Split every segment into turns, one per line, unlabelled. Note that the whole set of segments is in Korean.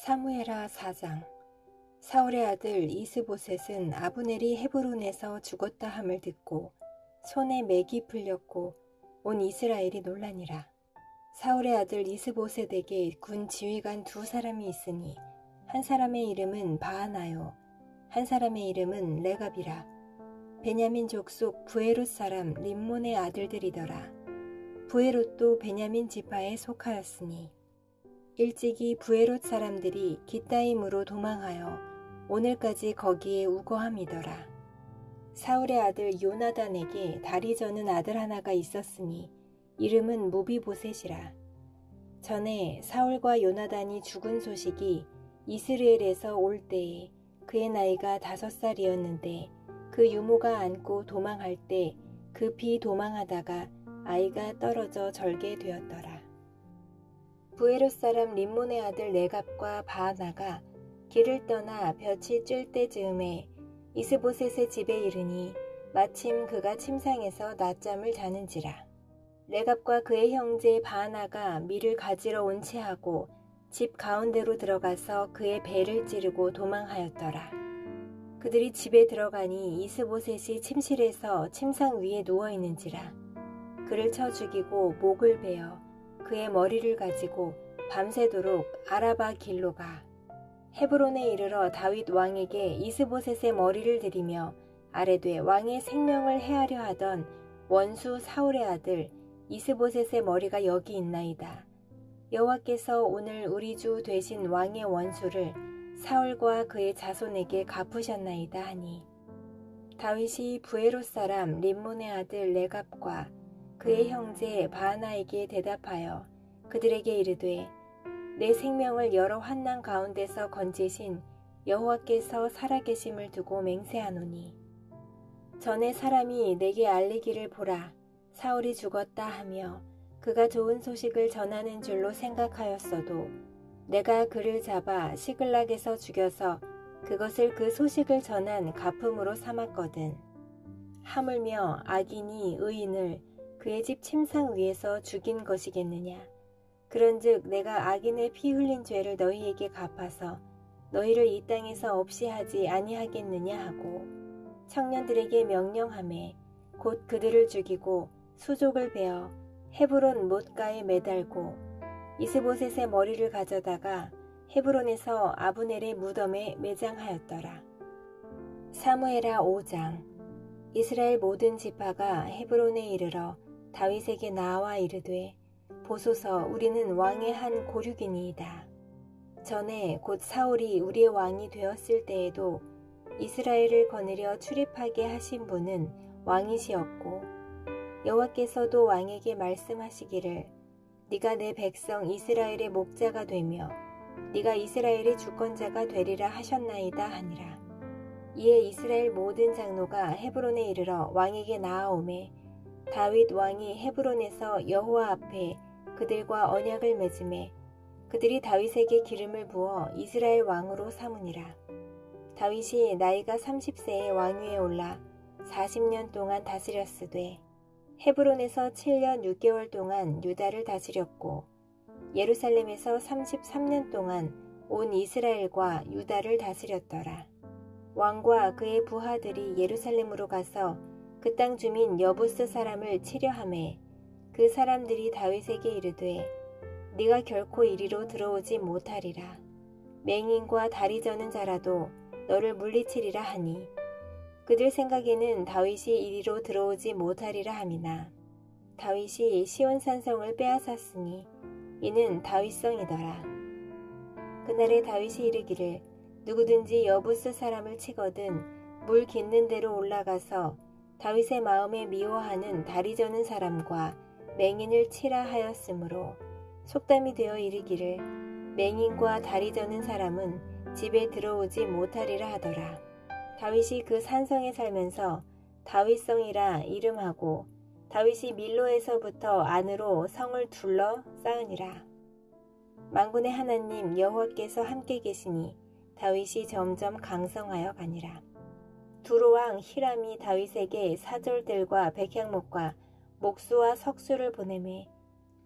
사무엘하 4장. 사울의 아들 이스보셋은 아브넬이 헤브론에서 죽었다 함을 듣고 손에 맥이 풀렸고 온 이스라엘이 놀라니라. 사울의 아들 이스보셋에게 군 지휘관 두 사람이 있으니 한 사람의 이름은 바하나요 한 사람의 이름은 레갑이라. 베냐민 족속 부에롯 사람 림몬의 아들들이더라. 부에롯도 베냐민 지파에 속하였으니 일찍이 부에롯 사람들이 깃다임으로 도망하여 오늘까지 거기에 우거함이더라. 사울의 아들 요나단에게 다리 저는 아들 하나가 있었으니 이름은 무비보셋이라. 전에 사울과 요나단이 죽은 소식이 이스라엘에서 올 때에 그의 나이가 5살이었는데 그 유모가 안고 도망할 때 급히 도망하다가 아이가 떨어져 절게 되었더라. 부에롯 사람 림몬의 아들 레갑과 바하나가 길을 떠나 볕이 쬐 때즈음에 이스보셋의 집에 이르니 마침 그가 침상에서 낮잠을 자는지라. 레갑과 그의 형제 바하나가 밀을 가지러 온 채하고 집 가운데로 들어가서 그의 배를 찌르고 도망하였더라. 그들이 집에 들어가니 이스보셋이 침실에서 침상 위에 누워있는지라. 그를 쳐 죽이고 목을 베어 그의 머리를 가지고 밤새도록 아라바 길로 가 헤브론에 이르러 다윗 왕에게 이스보셋의 머리를 들이며 아뢰되 왕의 생명을 해하려 하던 원수 사울의 아들 이스보셋의 머리가 여기 있나이다. 여호와께서 오늘 우리 주 되신 왕의 원수를 사울과 그의 자손에게 갚으셨나이다 하니 다윗이 부에롯 사람 림몬의 아들 레갑과 그의 형제 바하나에게 대답하여 그들에게 이르되 내 생명을 여러 환난 가운데서 건지신 여호와께서 살아계심을 두고 맹세하노니 전에 사람이 내게 알리기를 보라 사울이 죽었다 하며 그가 좋은 소식을 전하는 줄로 생각하였어도 내가 그를 잡아 시글락에서 죽여서 그것을 그 소식을 전한 가품으로 삼았거든. 하물며 악인이 의인을 그의 집 침상 위에서 죽인 것이겠느냐. 그런즉 내가 악인의 피 흘린 죄를 너희에게 갚아서 너희를 이 땅에서 없이 하지 아니하겠느냐 하고 청년들에게 명령하매 곧 그들을 죽이고 수족을 베어 헤브론 못가에 매달고 이스보셋의 머리를 가져다가 헤브론에서 아브넬의 무덤에 매장하였더라. 사무엘하 5장. 이스라엘 모든 지파가 헤브론에 이르러 다윗에게 나와 이르되 보소서 우리는 왕의 한 고륙이니이다. 전에 곧 사울이 우리의 왕이 되었을 때에도 이스라엘을 거느려 출입하게 하신 분은 왕이시었고 여호와께서도 왕에게 말씀하시기를 네가 내 백성 이스라엘의 목자가 되며 네가 이스라엘의 주권자가 되리라 하셨나이다 하니라. 이에 이스라엘 모든 장로가 헤브론에 이르러 왕에게 나아오매 다윗 왕이 헤브론에서 여호와 앞에 그들과 언약을 맺음에 그들이 다윗에게 기름을 부어 이스라엘 왕으로 삼으니라. 다윗이 나이가 30세에 왕위에 올라 40년 동안 다스렸으되 헤브론에서 7년 6개월 동안 유다를 다스렸고 예루살렘에서 33년 동안 온 이스라엘과 유다를 다스렸더라. 왕과 그의 부하들이 예루살렘으로 가서 그 땅 주민 여부스 사람을 치려하매 그 사람들이 다윗에게 이르되 네가 결코 이리로 들어오지 못하리라. 맹인과 다리 저는 자라도 너를 물리치리라 하니 그들 생각에는 다윗이 이리로 들어오지 못하리라 함이나 다윗이 시온산성을 빼앗았으니 이는 다윗성이더라. 그날에 다윗이 이르기를 누구든지 여부스 사람을 치거든 물 깃는 데로 올라가서 다윗의 마음에 미워하는 다리 저는 사람과 맹인을 치라 하였으므로 속담이 되어 이르기를 맹인과 다리 저는 사람은 집에 들어오지 못하리라 하더라. 다윗이 그 산성에 살면서 다윗성이라 이름하고 다윗이 밀로에서부터 안으로 성을 둘러 쌓으니라. 만군의 하나님 여호와께서 함께 계시니 다윗이 점점 강성하여 가니라. 두로왕 히람이 다윗에게 사절들과 백향목과 목수와 석수를 보내매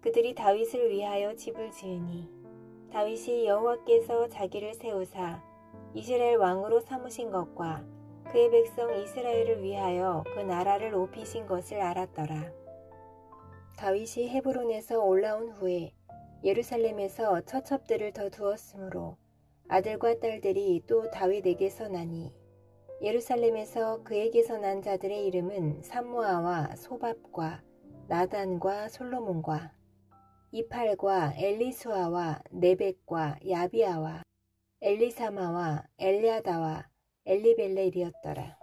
그들이 다윗을 위하여 집을 지으니 다윗이 여호와께서 자기를 세우사 이스라엘 왕으로 삼으신 것과 그의 백성 이스라엘을 위하여 그 나라를 높이신 것을 알았더라. 다윗이 헤브론에서 올라온 후에 예루살렘에서 처첩들을 더 두었으므로 아들과 딸들이 또 다윗에게서 나니 예루살렘에서 그에게서 난 자들의 이름은 삼무아와 소밥과 나단과 솔로몬과 이팔과 엘리수아와 네벡과 야비아와 엘리사마와 엘리아다와 엘리벨렛이었더라.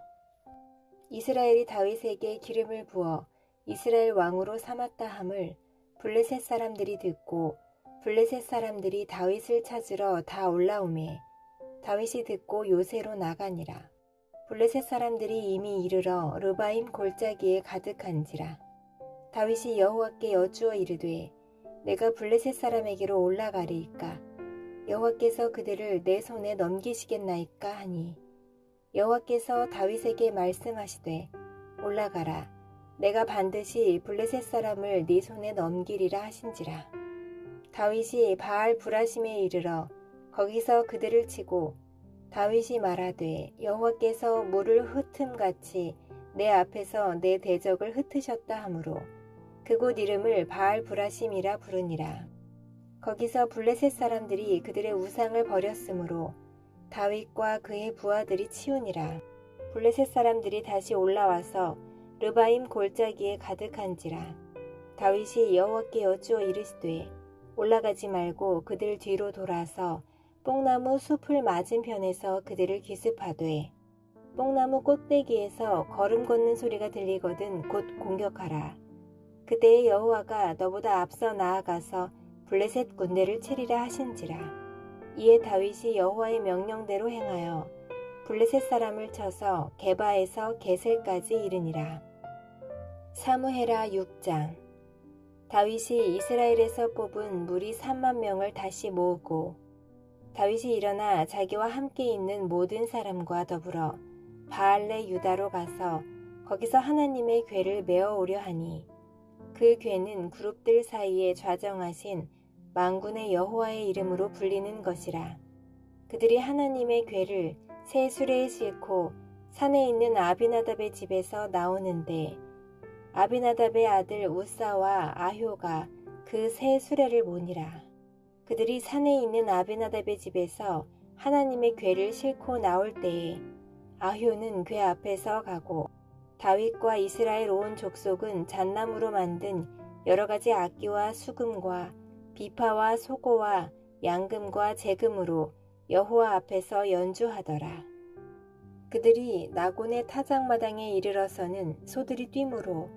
이스라엘이 다윗에게 기름을 부어 이스라엘 왕으로 삼았다 함을 블레셋 사람들이 듣고 블레셋 사람들이 다윗을 찾으러 다 올라오매 다윗이 듣고 요새로 나가니라. 블레셋 사람들이 이미 이르러 르바임 골짜기에 가득한지라. 다윗이 여호와께 여쭈어 이르되 내가 블레셋 사람에게로 올라가리이까 여호와께서 그들을 내 손에 넘기시겠나이까 하니 여호와께서 다윗에게 말씀하시되 올라가라 내가 반드시 블레셋 사람을 네 손에 넘기리라 하신지라. 다윗이 바알 브라심에 이르러 거기서 그들을 치고 다윗이 말하되 여호와께서 물을 흩음같이 내 앞에서 내 대적을 흩으셨다 하므로 그곳 이름을 바알 브라심이라 부르니라. 거기서 블레셋 사람들이 그들의 우상을 버렸으므로 다윗과 그의 부하들이 치우니라. 블레셋 사람들이 다시 올라와서 르바임 골짜기에 가득한지라. 다윗이 여호와께 여쭈어 이르시되 올라가지 말고 그들 뒤로 돌아서 뽕나무 숲을 맞은편에서 그들을 기습하되 뽕나무 꼭대기에서 걸음 걷는 소리가 들리거든 곧 공격하라. 그때에 여호와가 너보다 앞서 나아가서 블레셋 군대를 치리라 하신지라. 이에 다윗이 여호와의 명령대로 행하여 블레셋 사람을 쳐서 게바에서 게셀까지 이르니라. 사무엘하 6장. 다윗이 이스라엘에서 뽑은 무리 3만 명을 다시 모으고 다윗이 일어나 자기와 함께 있는 모든 사람과 더불어 바알레 유다로 가서 거기서 하나님의 궤를 메어 오려 하니 그 궤는 그룹들 사이에 좌정하신 만군의 여호와의 이름으로 불리는 것이라. 그들이 하나님의 궤를 새 수레에 싣고 산에 있는 아비나답의 집에서 나오는데 아비나답의 아들 우사와 아효가 그 새 수레를 모니라. 그들이 산에 있는 아비나답의 집에서 하나님의 궤를 싣고 나올 때에 아효는 궤 앞에서 가고 다윗과 이스라엘 온 족속은 잣나무로 만든 여러 가지 악기와 수금과 비파와 소고와 양금과 제금으로 여호와 앞에서 연주하더라. 그들이 나곤의 타작마당에 이르러서는 소들이 뛰므로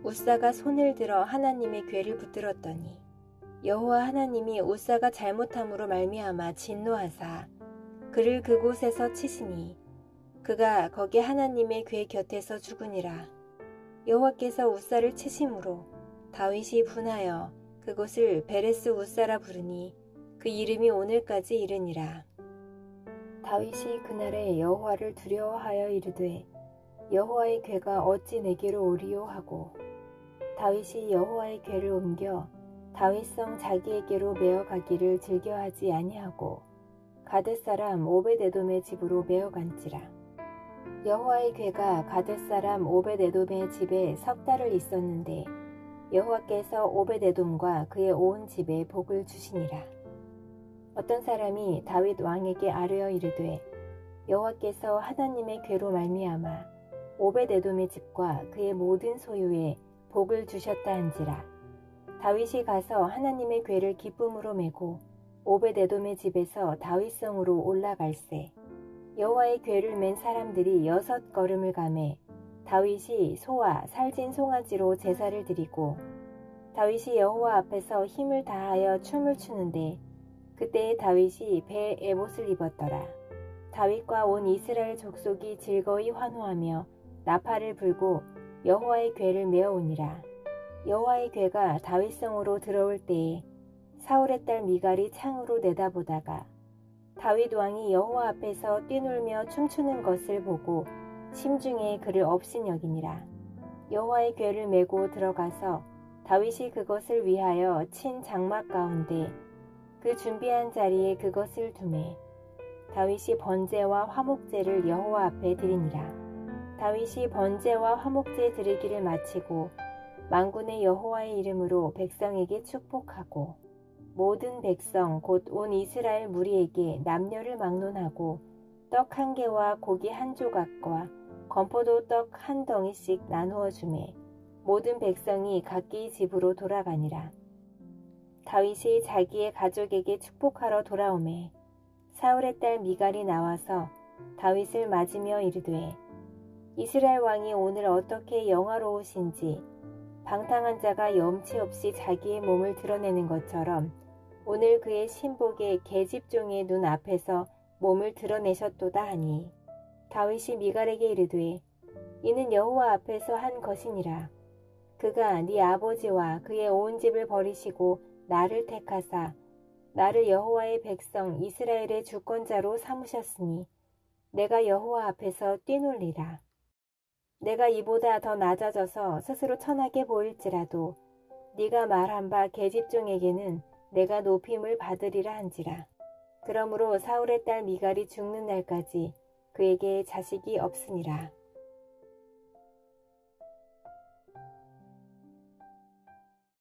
우사가 손을 들어 하나님의 궤를 붙들었더니 여호와 하나님이 우사가 잘못함으로 말미암아 진노하사 그를 그곳에서 치시니 그가 거기 하나님의 궤 곁에서 죽으니라. 여호와께서 우사를 치심으로 다윗이 분하여 그곳을 베레스 우사라 부르니 그 이름이 오늘까지 이르니라. 다윗이 그날에 여호와를 두려워하여 이르되 여호와의 궤가 어찌 내게로 오리요 하고 다윗이 여호와의 궤를 옮겨 다윗성 자기에게로 메어 가기를 즐겨하지 아니하고 가뎃 사람 오벳에돔의 집으로 메어 간지라. 여호와의 궤가 가뎃 사람 오벳에돔의 집에 석 달을 있었는데 여호와께서 오벳에돔과 그의 온 집에 복을 주시니라. 어떤 사람이 다윗 왕에게 아뢰어 이르되 여호와께서 하나님의 궤로 말미암아 오벳에돔의 집과 그의 모든 소유에 복을 주셨다 한지라. 다윗이 가서 하나님의 궤를 기쁨으로 메고 오벳에돔의 집에서 다윗성으로 올라갈새 여호와의 궤를 맨 사람들이 6걸음을 가매 다윗이 소와 살진 송아지로 제사를 드리고 다윗이 여호와 앞에서 힘을 다하여 춤을 추는데 그때에 다윗이 배에 에봇을 입었더라. 다윗과 온 이스라엘 족속이 즐거이 환호하며 나팔을 불고 여호와의 궤를 메어오니라. 여호와의 궤가 다윗성으로 들어올 때에 사울의 딸 미갈이 창으로 내다보다가 다윗 왕이 여호와 앞에서 뛰놀며 춤추는 것을 보고 심중에 그를 업신여기니라. 여호와의 궤를 메고 들어가서 다윗이 그것을 위하여 친 장막 가운데 그 준비한 자리에 그것을 두매 다윗이 번제와 화목제를 여호와 앞에 드리니라. 다윗이 번제와 화목제 드리기를 마치고 만군의 여호와의 이름으로 백성에게 축복하고 모든 백성 곧 온 이스라엘 무리에게 남녀를 막론하고 떡 한 개와 고기 한 조각과 건포도 떡 한 덩이씩 나누어 주매 모든 백성이 각기 집으로 돌아가니라. 다윗이 자기의 가족에게 축복하러 돌아오매 사울의 딸 미갈이 나와서 다윗을 맞으며 이르되 이스라엘 왕이 오늘 어떻게 영화로우신지 방탕한 자가 염치 없이 자기의 몸을 드러내는 것처럼 오늘 그의 신복의 계집종의 눈 앞에서 몸을 드러내셨도다 하니 다윗이 미갈에게 이르되 이는 여호와 앞에서 한 것이니라. 그가 네 아버지와 그의 온 집을 버리시고 나를 택하사 나를 여호와의 백성 이스라엘의 주권자로 삼으셨으니 내가 여호와 앞에서 뛰놀리라. 내가 이보다 더 낮아져서 스스로 천하게 보일지라도 네가 말한 바 계집종에게는 내가 높임을 받으리라 한지라. 그러므로 사울의 딸 미갈이 죽는 날까지 그에게 자식이 없으니라.